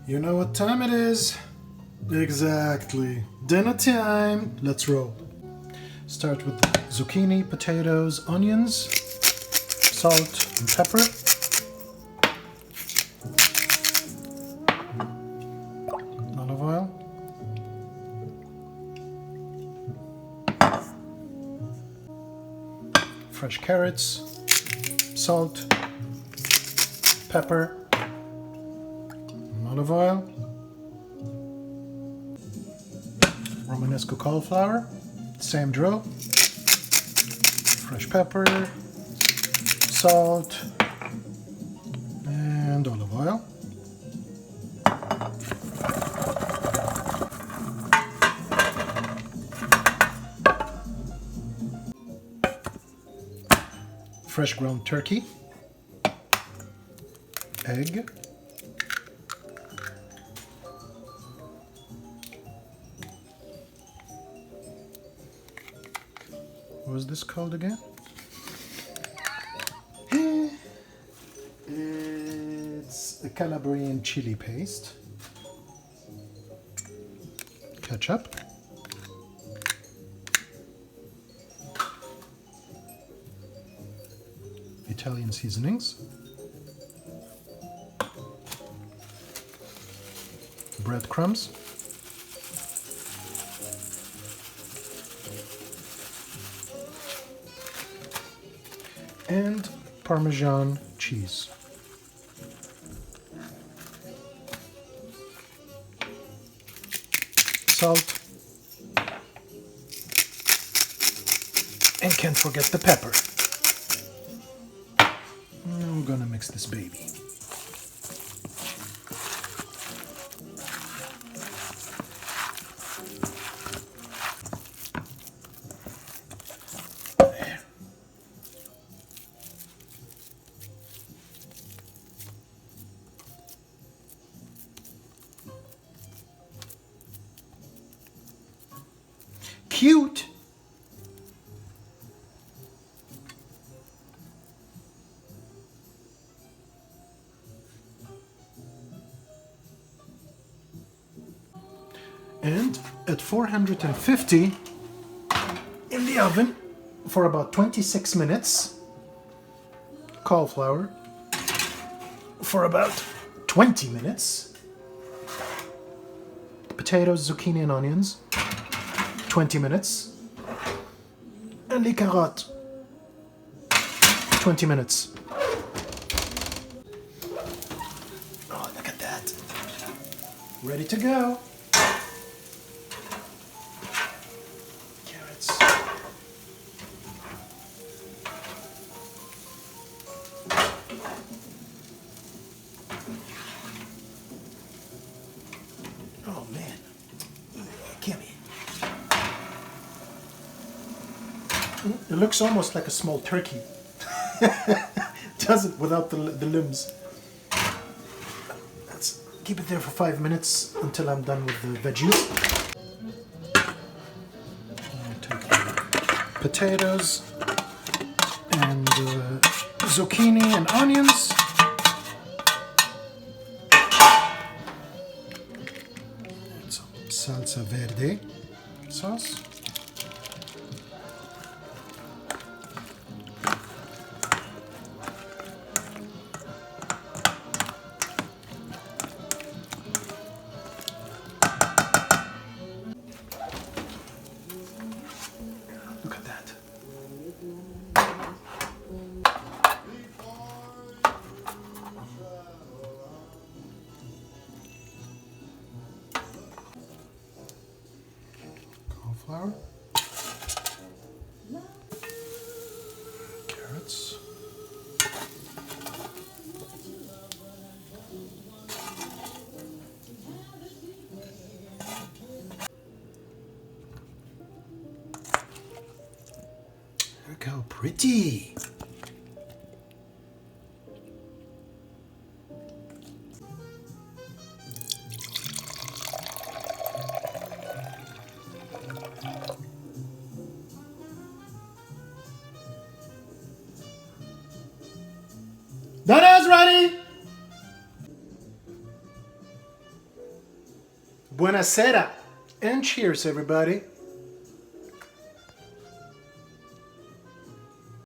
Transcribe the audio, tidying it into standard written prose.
You know what time it is? Exactly. Dinner time. Let's roll. Start with zucchini, potatoes, onions, salt and pepper. Olive oil. Fresh carrots, salt, pepper, olive oil, Romanesco cauliflower, same drill, fresh pepper, salt, and olive oil. Fresh ground turkey, egg, what was this called again? It's a Calabrian chili paste, ketchup, Italian seasonings, breadcrumbs, and Parmesan cheese. Salt, and can't forget the pepper. I'm gonna mix this baby. There. Cute. And at 450 in the oven for about 26 minutes. Cauliflower for about 20 minutes. Potatoes, zucchini and onions 20 minutes. And les carottes 20 minutes. Oh, look at that. Ready to go. Carrots. Oh man. Gimme. It looks almost like a small turkey. Does it without the limbs? Let's keep it there for 5 minutes until I'm done with the veggies. I'll take the potatoes and zucchini and onions. And some Salsa Verde sauce. Look at that. Cauliflower. Carrots. Look how pretty. Dinner's ready! Buonasera and cheers, everybody.